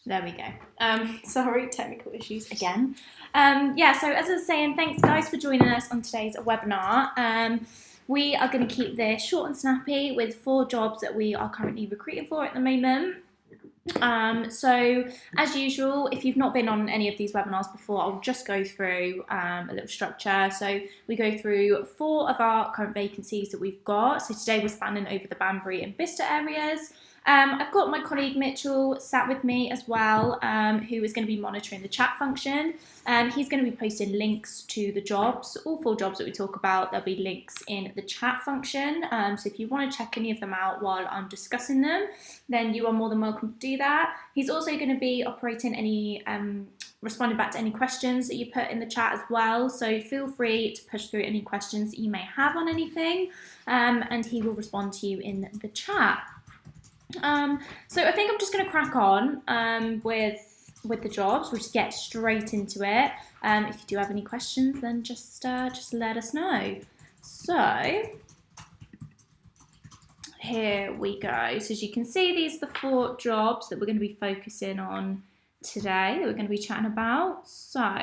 There we go. Sorry, technical issues again. So as I was saying, thanks guys for joining us on today's webinar. We are going to keep this short and snappy with 4 jobs that we are currently recruiting for at the moment. So as usual, if you've not been on any of these webinars before, I'll just go through a little structure. So we go through 4 of our current vacancies that we've got. So today we're spanning over the Banbury and Bicester areas. I've got my colleague Mitchell sat with me as well, who is going to be monitoring the chat function. He's going to be posting links to the jobs, all 4 jobs that we talk about. There'll be links in the chat function. So if you want to check any of them out while I'm discussing them, then you are more than welcome to do that. He's also going to be operating any, responding back to any questions that you put in the chat as well. So feel free to push through any questions that you may have on anything, and he will respond to you in the chat. So I think I'm just going to crack on with the jobs. We'll just get straight into it. If you do have any questions, then just let us know. So here we go. So as you can see, these are the 4 jobs that we're going to be focusing on today, that we're going to be chatting about. So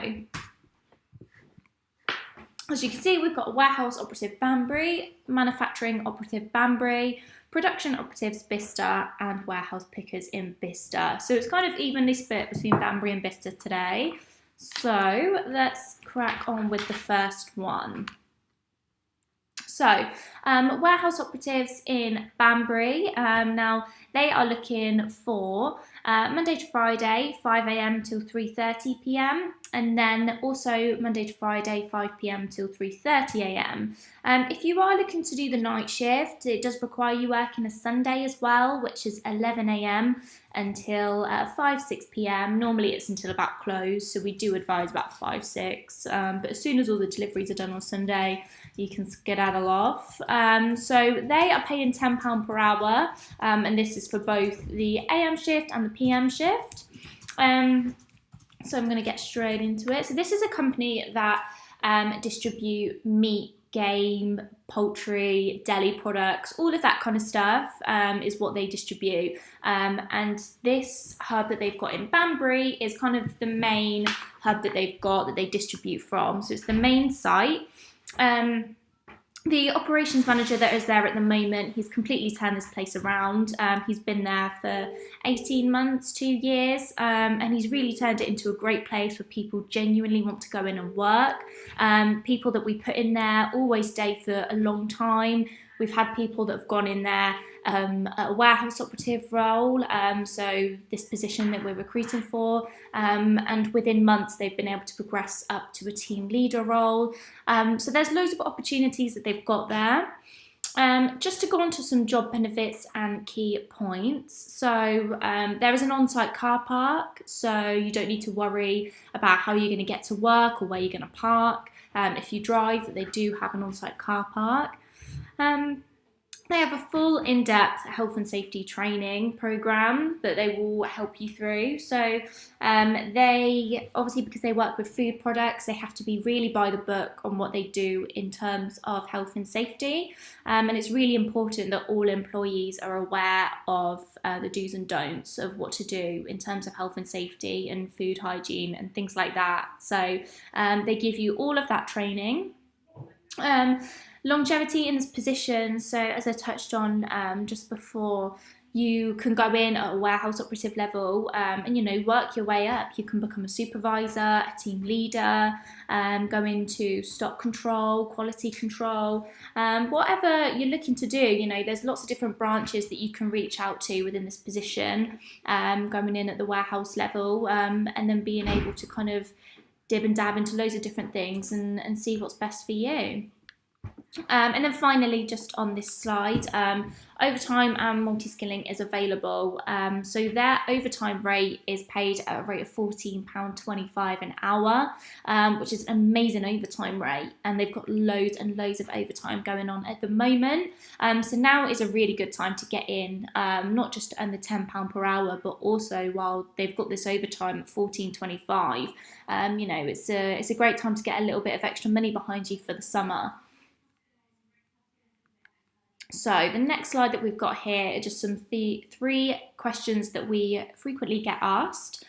as you can see, we've got warehouse operative Banbury, manufacturing operative Banbury, production operatives Bicester, and warehouse pickers in Bicester. So it's kind of evenly split between Banbury and Bicester today. So let's crack on with the first one. So warehouse operatives in Banbury, now they are looking for Monday to Friday, 5 AM till 3:30 PM, and then also Monday to Friday, 5 PM till 3:30 AM. If you are looking to do the night shift, it does require you working a Sunday as well, which is 11 AM until 5-6 PM. Normally it's until about close, so we do advise about 5-6, but as soon as all the deliveries are done on Sunday, you can skedaddle off. So they are paying £10 per hour, and this is for both the AM shift and the PM shift. So I'm going to get straight into it. So this is a company that distribute meat, game, poultry, deli products, all of that kind of stuff is what they distribute. And this hub that they've got in Banbury is kind of the main hub that they've got that they distribute from. So it's the main site. The operations manager that is there at the moment, he's completely turned this place around. He's been there for 18 months, 2 years, and he's really turned it into a great place where people genuinely want to go in and work. People that we put in there always stay for a long time. We've had people that have gone in there at a warehouse operative role, so this position that we're recruiting for, and within months they've been able to progress up to a team leader role. So there's loads of opportunities that they've got there. Just to go on to some job benefits and key points. So there is an on-site car park, so you don't need to worry about how you're going to get to work or where you're going to park. If you drive, they do have an on-site car park. They have a full in-depth health and safety training program that they will help you through. So they, obviously because they work with food products, they have to be really by the book on what they do in terms of health and safety. And it's really important that all employees are aware of the do's and don'ts of what to do in terms of health and safety and food hygiene and things like that. So they give you all of that training. Longevity in this position, so as I touched on just before, you can go in at a warehouse operative level and work your way up. You can become a supervisor, a team leader, go into stock control, quality control, whatever you're looking to do. There's lots of different branches that you can reach out to within this position, going in at the warehouse level, and then being able to kind of dib and dab into loads of different things and see what's best for you. And then finally, just on this slide, overtime and multi-skilling is available. So their overtime rate is paid at a rate of £14.25 an hour, which is an amazing overtime rate. And they've got loads and loads of overtime going on at the moment. So now is a really good time to get in, not just to earn the £10 per hour, but also while they've got this overtime at £14.25. It's a great time to get a little bit of extra money behind you for the summer. So the next slide that we've got here are just some three questions that we frequently get asked.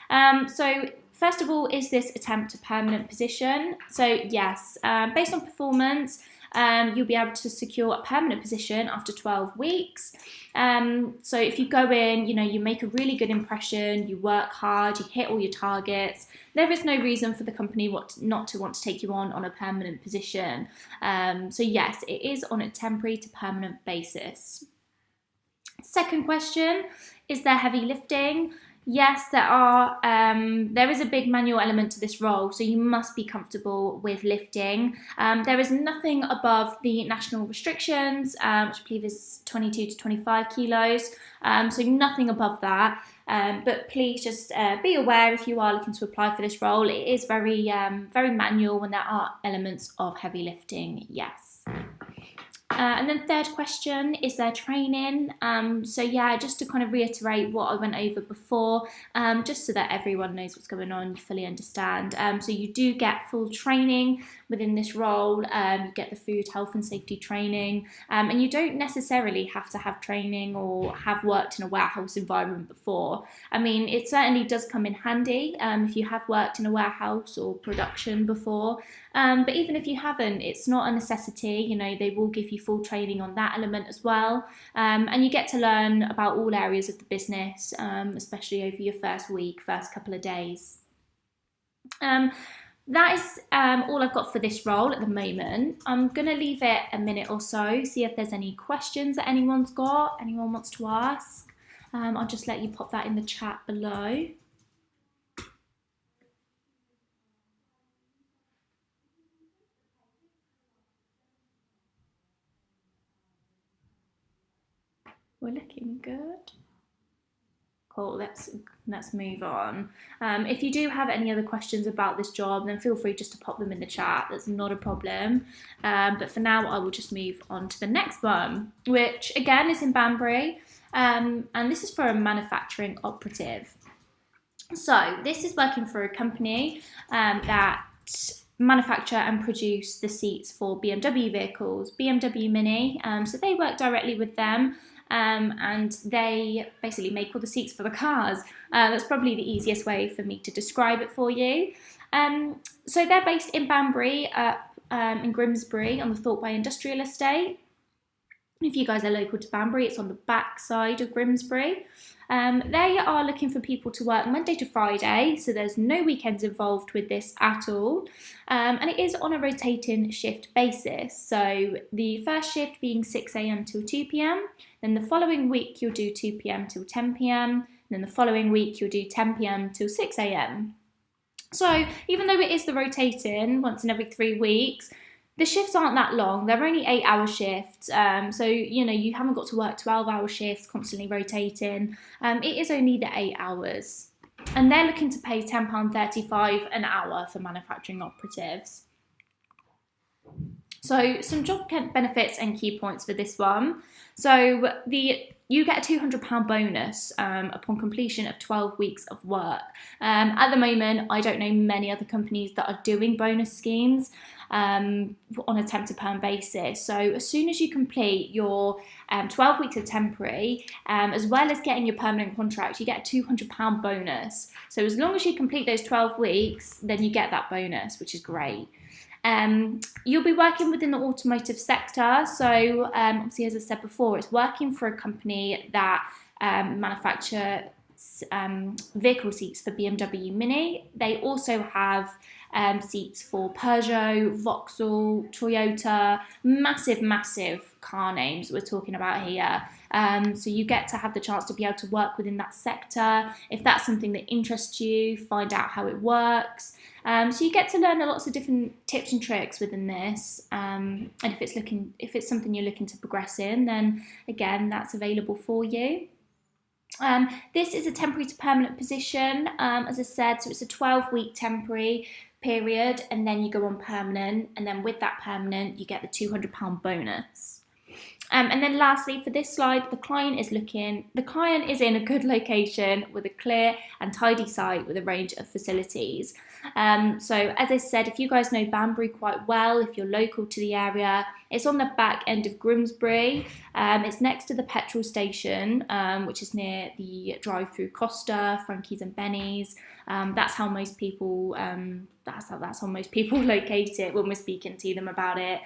So first of all, is this a temp to permanent position? So yes, based on performance, you'll be able to secure a permanent position after 12 weeks. So if you go in, you make a really good impression, you work hard, you hit all your targets, there is no reason for the company not to want to take you on a permanent position. So yes, it is on a temporary to permanent basis. Second question, is there heavy lifting? Yes, there is a big manual element to this role, so you must be comfortable with lifting. There is nothing above the national restrictions, which I believe is 22 to 25 kilos, so nothing above that. But please just be aware if you are looking to apply for this role, it is very manual when there are elements of heavy lifting, yes. And then third question, is there training? So yeah, just to kind of reiterate what I went over before, just so that everyone knows what's going on, you fully understand. So you do get full training within this role, you get the food, health and safety training, and you don't necessarily have to have training or have worked in a warehouse environment before. I mean, it certainly does come in handy if you have worked in a warehouse or production before, but even if you haven't, it's not a necessity. They will give you full training on that element as well, and you get to learn about all areas of the business, especially over your first couple of days. That is all I've got for this role at the moment. I'm going to leave it a minute or so, see if there's any questions that anyone wants to ask. I'll just let you pop that in the chat below. We're looking good. Cool, let's move on. If you do have any other questions about this job, then feel free just to pop them in the chat. That's not a problem. But for now, I will just move on to the next one, which again is in Banbury, and this is for a manufacturing operative. So this is working for a company that manufacture and produce the seats for BMW vehicles, BMW Mini. So they work directly with them. And they basically make all the seats for the cars. That's probably the easiest way for me to describe it for you. So they're based in Banbury, in Grimsbury, on the Thorpe Way Industrial Estate. If you guys are local to Banbury, it's on the back side of Grimsbury. They are looking for people to work Monday to Friday, so there's no weekends involved with this at all. And it is on a rotating shift basis. So the first shift being 6 a.m. till 2 p.m. Then the following week you'll do 2 p.m. till 10 p.m. And then the following week you'll do 10 p.m. till 6 a.m. So even though it is the rotating once in every 3 weeks, the shifts aren't that long. They're only 8-hour shifts. So, you haven't got to work 12-hour shifts, constantly rotating. It is only the 8 hours. And they're looking to pay £10.35 an hour for manufacturing operatives. So some job benefits and key points for this one. So you get a £200 bonus upon completion of 12 weeks of work. At the moment, I don't know many other companies that are doing bonus schemes on a temp to perm basis. So as soon as you complete your 12 weeks of temporary, as well as getting your permanent contract, you get a £200 bonus. So as long as you complete those 12 weeks, then you get that bonus, which is great. You'll be working within the automotive sector. So obviously, as I said before, it's working for a company that manufacture vehicle seats for BMW Mini. They also have seats for Peugeot, Vauxhall, Toyota, massive car names we're talking about here. So you get to have the chance to be able to work within that sector. If that's something that interests you, find out how it works. So you get to learn lots of different tips and tricks within this. And if it's something you're looking to progress in, then again, that's available for you. This is a temporary to permanent position, as I said, so it's a 12-week temporary period, and then you go on permanent, and then with that permanent, you get the £200 bonus. And then lastly, for this slide, the client is in a good location with a clear and tidy site with a range of facilities. So as I said, if you guys know Banbury quite well, if you're local to the area, it's on the back end of Grimsbury. It's next to the petrol station, which is near the drive-through Costa, Frankie's and Benny's. That's how most people that's how most people locate it when we're speaking to them about it.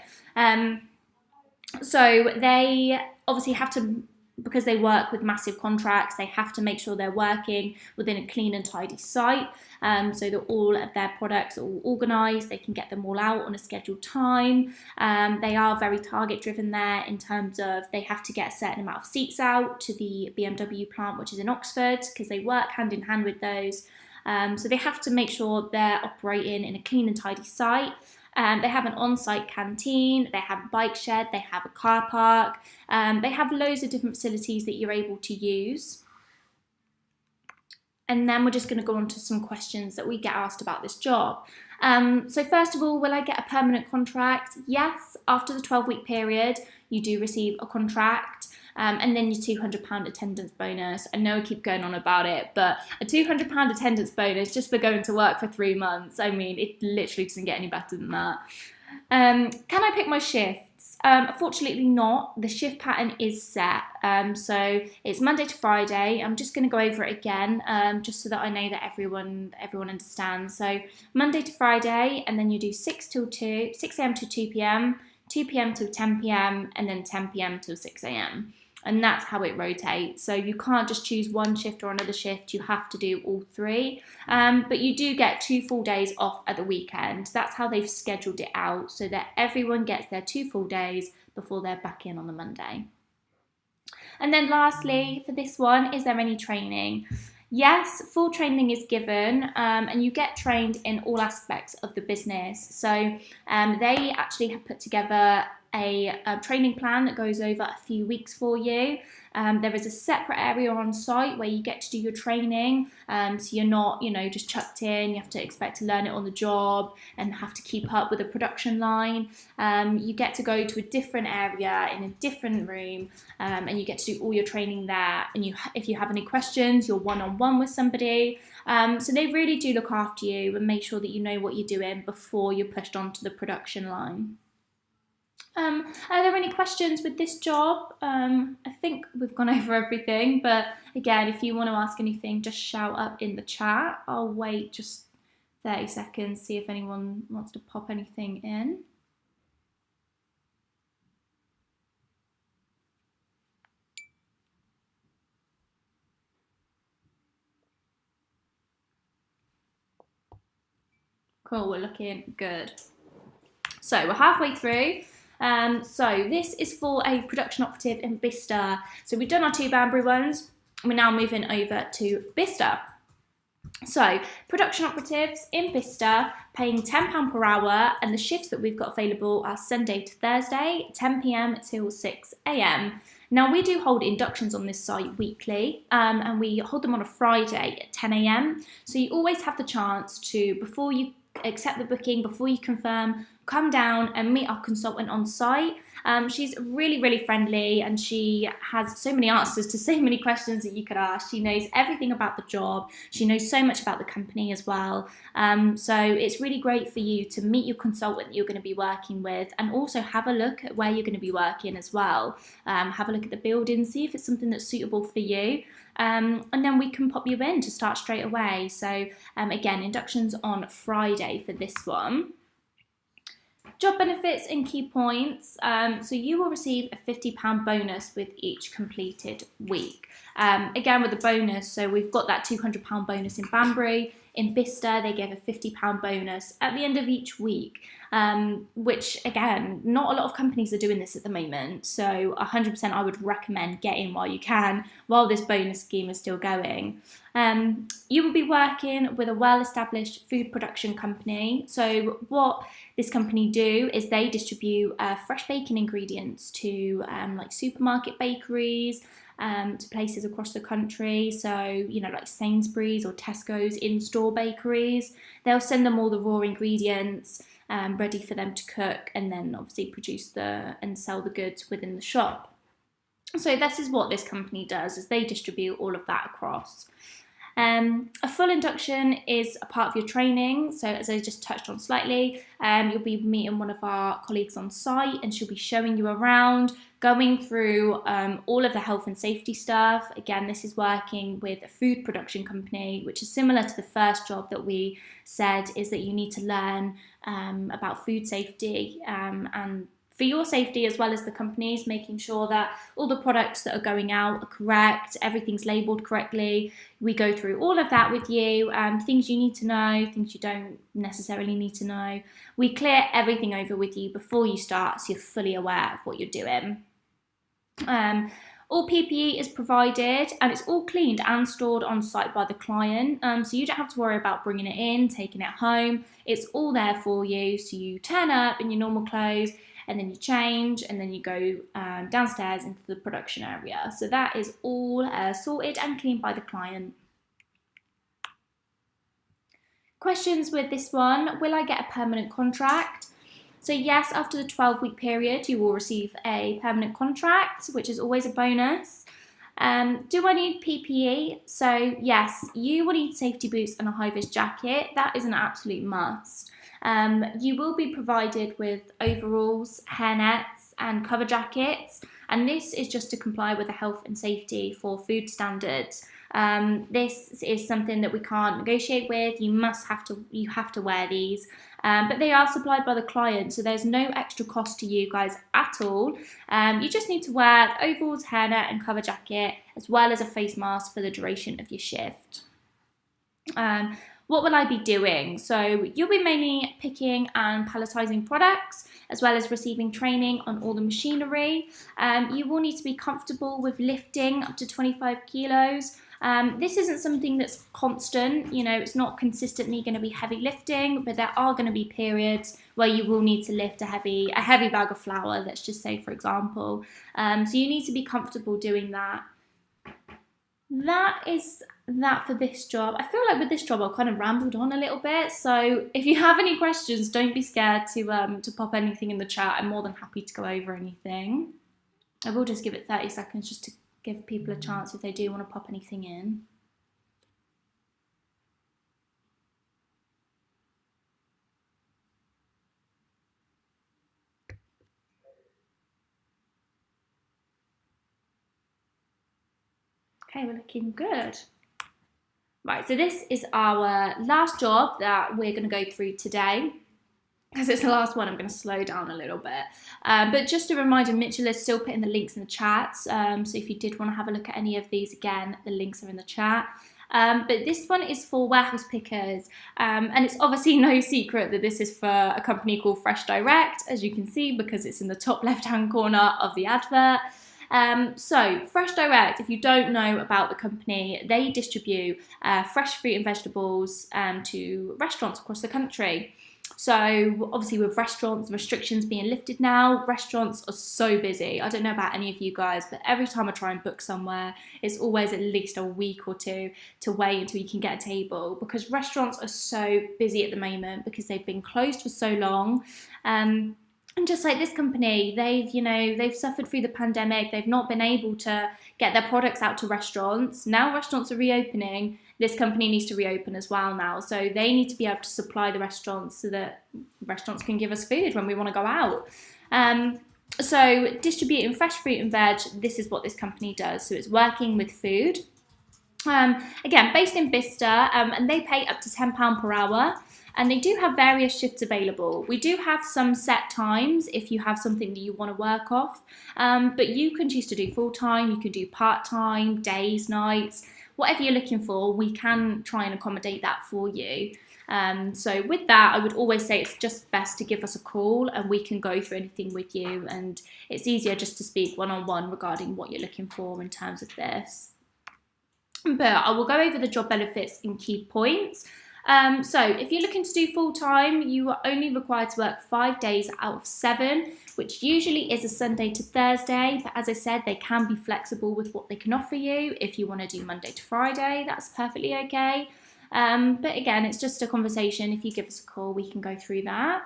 So they obviously have to, because they work with massive contracts, they have to make sure they're working within a clean and tidy site, so that all of their products are all organised, they can get them all out on a scheduled time. They are very target driven there in terms of they have to get a certain amount of seats out to the BMW plant, which is in Oxford, because they work hand in hand with those. So they have to make sure they're operating in a clean and tidy site. They have an on-site canteen, they have a bike shed, they have a car park, they have loads of different facilities that you're able to use. And then we're just going to go on to some questions that we get asked about this job. So first of all, will I get a permanent contract? Yes, after the 12-week period, you do receive a contract. And then your £200 attendance bonus. I know I keep going on about it, but a £200 attendance bonus just for going to work for 3 months, I mean, it literally doesn't get any better than that. Can I pick my shifts? Unfortunately not. The shift pattern is set. So it's Monday to Friday. I'm just going to go over it again, just so that I know that everyone understands. So Monday to Friday, and then you do 6 a.m. till 2 p.m, 2 p.m. till 10 p.m, and then 10 p.m. till 6 a.m. And that's how it rotates. So you can't just choose one shift or another shift. You have to do all three. But you do get 2 full days off at the weekend. That's how they've scheduled it out, so that everyone gets their 2 full days before they're back in on the Monday. And then lastly, for this one, is there any training? Yes, full training is given, and you get trained in all aspects of the business. So they actually have put together a training plan that goes over a few weeks for you. There is a separate area on site where you get to do your training, so you're not, just chucked in. You have to expect to learn it on the job and have to keep up with the production line. You get to go to a different area in a different room, and you get to do all your training there. And if you have any questions, you're one-on-one with somebody. So they really do look after you and make sure that you know what you're doing before you're pushed onto the production line. Are there any questions with this job? I think we've gone over everything, but again, if you want to ask anything, just shout up in the chat. I'll wait just 30 seconds, see if anyone wants to pop anything in. Cool, we're looking good. So we're halfway through. So this is for a production operative in Bicester. So we've done our 2 Banbury ones. We're now moving over to Bicester. So production operatives in Bicester paying £10 per hour, and the shifts that we've got available are Sunday to Thursday, 10 p.m. till 6 a.m. Now we do hold inductions on this site weekly, and we hold them on a Friday at 10 a.m. So you always have the chance to, before you accept the booking, before you confirm, come down and meet our consultant on site. She's really, really friendly, and she has so many answers to so many questions that you could ask. She knows everything about the job. She knows so much about the company as well. So it's really great for you to meet your consultant that you're going to be working with, and also have a look at where you're going to be working as well. Have a look at the building, see if it's something that's suitable for you. And then we can pop you in to start straight away. So again, inductions on Friday for this one. Job benefits and key points. So you will receive a £50 bonus with each completed week. Again, with the bonus, so we've got that £200 bonus in Banbury. In Bicester, they give a £50 bonus at the end of each week, which, again, not a lot of companies are doing this at the moment. So 100% I would recommend getting while you can, while this bonus scheme is still going. You will be working with a well-established food production company. So what this company do is they distribute fresh baking ingredients to like supermarket bakeries, to places across the country. So, like Sainsbury's or Tesco's in-store bakeries. They'll send them all the raw ingredients ready for them to cook, and then obviously produce and sell the goods within the shop. So this is what this company does, is they distribute all of that across. A full induction is a part of your training. So as I just touched on slightly, you'll be meeting one of our colleagues on site and she'll be showing you around, going through all of the health and safety stuff. Again, this is working with a food production company, which is similar to the first job that we said, is that you need to learn about food safety and for your safety as well as the company's, making sure that all the products that are going out are correct, everything's labelled correctly. We go through all of that with you, things you need to know, things you don't necessarily need to know. We clear everything over with you before you start, so you're fully aware of what you're doing. All PPE is provided and it's all cleaned and stored on site by the client, so you don't have to worry about bringing it in, taking it home. It's all there for you, so you turn up in your normal clothes and then you change and then you go downstairs into the production area. So that is all sorted and cleaned by the client. Questions with this one: will I get a permanent contract? So yes, after the 12-week period, you will receive a permanent contract, which is always a bonus. Do I need PPE? So yes, you will need safety boots and a high-vis jacket. That is an absolute must. You will be provided with overalls, hairnets and cover jackets, and this is just to comply with the health and safety for food standards. This is something that we can't negotiate with. You have to wear these, but they are supplied by the client, so there's no extra cost to you guys at all. You just need to wear overalls, hairnet and cover jacket, as well as a face mask for the duration of your shift. What will I be doing? So you'll be mainly picking and palletizing products, as well as receiving training on all the machinery. You will need to be comfortable with lifting up to 25 kilos. This isn't something that's constant, it's not consistently going to be heavy lifting, but there are going to be periods where you will need to lift a heavy bag of flour, let's just say, for example. So you need to be comfortable doing that. That is that for this job. I feel like with this job I've kind of rambled on a little bit, so if you have any questions, don't be scared to pop anything in the chat. I'm more than happy to go over anything. I will just give it 30 seconds just to give people a chance if they do want to pop anything in. Okay, we're looking good. Right, so this is our last job that we're going to go through today. Because it's the last one, I'm going to slow down a little bit. But just a reminder, Mitchell is still putting the links in the chat. So if you did want to have a look at any of these, again, the links are in the chat. But this one is for warehouse pickers. And it's obviously no secret that this is for a company called Fresh Direct, as you can see, because it's in the top left-hand corner of the advert. So Fresh Direct, if you don't know about the company, they distribute fresh fruit and vegetables to restaurants across the country. So obviously with restaurants, restrictions being lifted now, restaurants are so busy. I don't know about any of you guys, but every time I try and book somewhere, it's always at least a week or two to wait until you can get a table, because restaurants are so busy at the moment because they've been closed for so long. And just like this company, they've suffered through the pandemic. They've not been able to get their products out to restaurants. Now restaurants are reopening. This company needs to reopen as well now. So they need to be able to supply the restaurants so that restaurants can give us food when we want to go out. So distributing fresh fruit and veg, this is what this company does. So it's working with food. Again, based in Bicester, and they pay up to £10 per hour. And they do have various shifts available. We do have some set times if you have something that you want to work off. But you can choose to do full-time, you can do part-time, days, nights, whatever you're looking for, we can try and accommodate that for you. So with that, I would always say it's just best to give us a call and we can go through anything with you. And it's easier just to speak one-on-one regarding what you're looking for in terms of this. But I will go over the job benefits in key points. So if you're looking to do full-time, you are only required to work 5 days out of 7, which usually is a Sunday to Thursday. But as I said, they can be flexible with what they can offer you. If you want to do Monday to Friday, that's perfectly okay. But again, it's just a conversation. If you give us a call, we can go through that.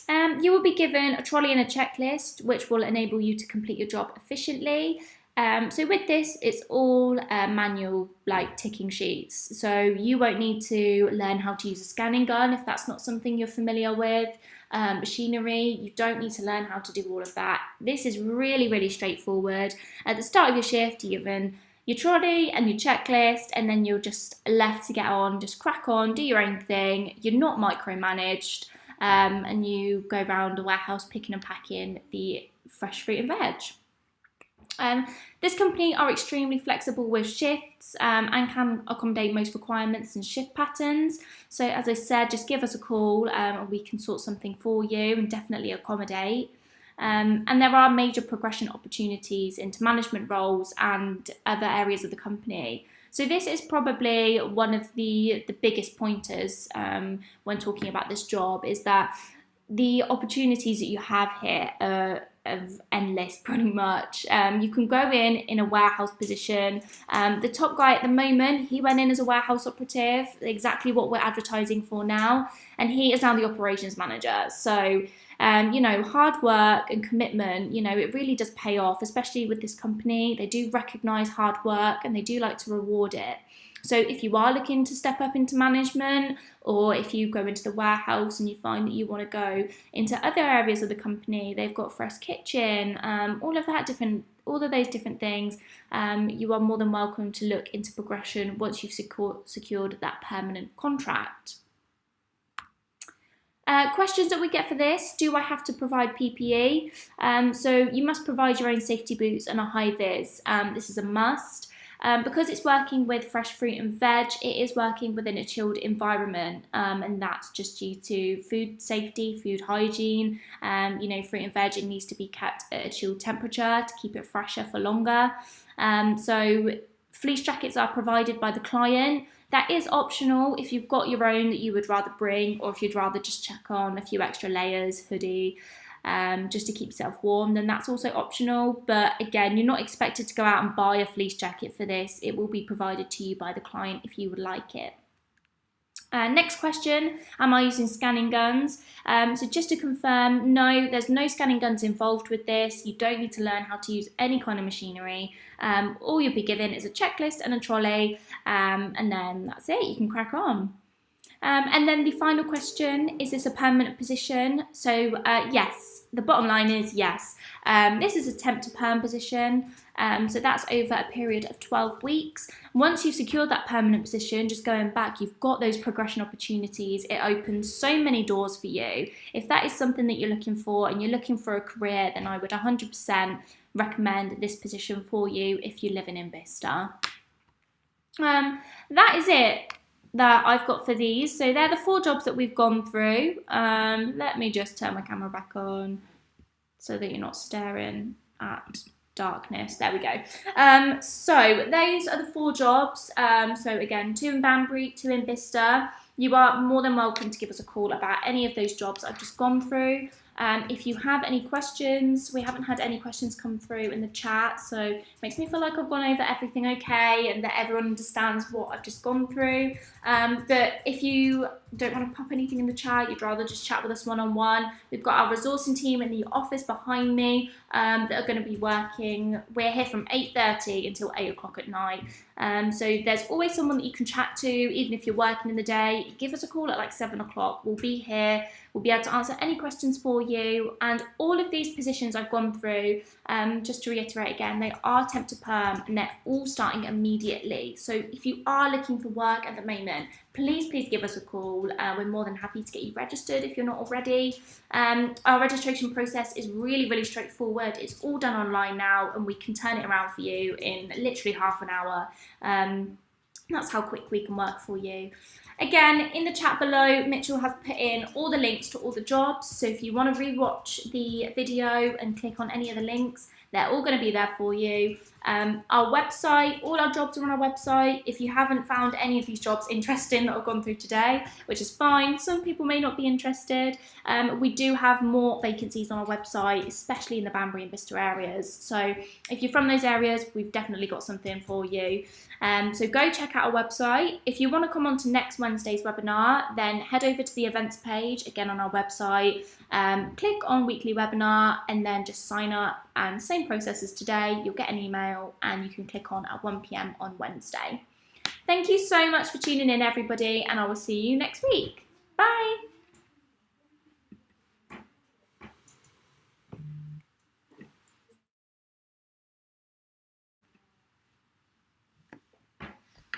You will be given a trolley and a checklist, which will enable you to complete your job efficiently. So with this, it's all manual, like ticking sheets. So you won't need to learn how to use a scanning gun if that's not something you're familiar with. Machinery, you don't need to learn how to do all of that. This is really, really straightforward. At the start of your shift, you're given your trolley and your checklist, and then you're just left to get on, just crack on, do your own thing. You're not micromanaged, and you go around the warehouse picking and packing the fresh fruit and veg. This company are extremely flexible with shifts and can accommodate most requirements and shift patterns. So as I said, just give us a call and we can sort something for you and definitely accommodate. And there are major progression opportunities into management roles and other areas of the company. So this is probably one of the biggest pointers when talking about this job, is that the opportunities that you have here are endless, pretty much. You can go in a warehouse position. The top guy at the moment, he went in as a warehouse operative, exactly what we're advertising for now, and he is now the operations manager. So hard work and commitment, it really does pay off, especially with this company. They do recognise hard work and they do like to reward it. So if you are looking to step up into management, or if you go into the warehouse and you find that you want to go into other areas of the company, they've got fresh kitchen, all of those different things, you are more than welcome to look into progression once you've secured that permanent contract. Questions that we get for this: do I have to provide PPE? So you must provide your own safety boots and a high vis. This is a must. Because it's working with fresh fruit and veg, it is working within a chilled environment, and that's just due to food safety, food hygiene. Fruit and veg, it needs to be kept at a chilled temperature to keep it fresher for longer. So fleece jackets are provided by the client. That is optional if you've got your own that you would rather bring, or if you'd rather just check on a few extra layers, hoodie, just to keep yourself warm, then that's also optional. But again, you're not expected to go out and buy a fleece jacket for this. It will be provided to you by the client if you would like it. Next question: am I using scanning guns? So just to confirm, no, there's no scanning guns involved with this. You don't need to learn how to use any kind of machinery. All you'll be given is a checklist and a trolley, and then that's it. You can crack on. And then the final question: is this a permanent position? So yes, the bottom line is yes. This is a temp to perm position, so that's over a period of 12 weeks. Once you've secured that permanent position, just going back, you've got those progression opportunities. It opens so many doors for you. If that is something that you're looking for and you're looking for a career, then I would 100% recommend this position for you if you're living in Bicester. That is it that I've got for these. So they're the 4 jobs that we've gone through. Let me just turn my camera back on so that you're not staring at darkness. There we go. So those are the 4 jobs. So again, 2 in Banbury, 2 in Bicester. You are more than welcome to give us a call about any of those jobs I've just gone through. If you have any questions, we haven't had any questions come through in the chat, so it makes me feel like I've gone over everything okay and that everyone understands what I've just gone through. But if you don't want to pop anything in the chat, you'd rather just chat with us one-on-one, we've got our resourcing team in the office behind me that are going to be working. We're here from 8:30 until 8 o'clock at night. So there's always someone that you can chat to, even if you're working in the day. Give us a call at like 7 o'clock. We'll be here. We'll be able to answer any questions for you. And all of these positions I've gone through, just to reiterate again, they are temp to perm and they're all starting immediately. So if you are looking for work at the moment, please give us a call. We're more than happy to get you registered if you're not already. Our registration process is really straightforward. It's all done online now and we can turn it around for you in literally half an hour. That's how quick we can work for you. Again, in the chat below, Mitchell has put in all the links to all the jobs. So if you want to rewatch the video and click on any of the links, they're all going to be there for you. Our website, all our jobs are on our website. If you haven't found any of these jobs interesting that I've gone through today, which is fine, some people may not be interested, we do have more vacancies on our website, especially in the Banbury and Bicester areas. So if you're from those areas, we've definitely got something for you. So go check out our website. If you want to come on to next Wednesday's webinar, then head over to the events page, again on our website, click on weekly webinar and then just sign up, and same process as today. You'll get an email email, and you can click on at 1 p.m. on Wednesday. Thank you so much for tuning in, everybody, and I will see you next week.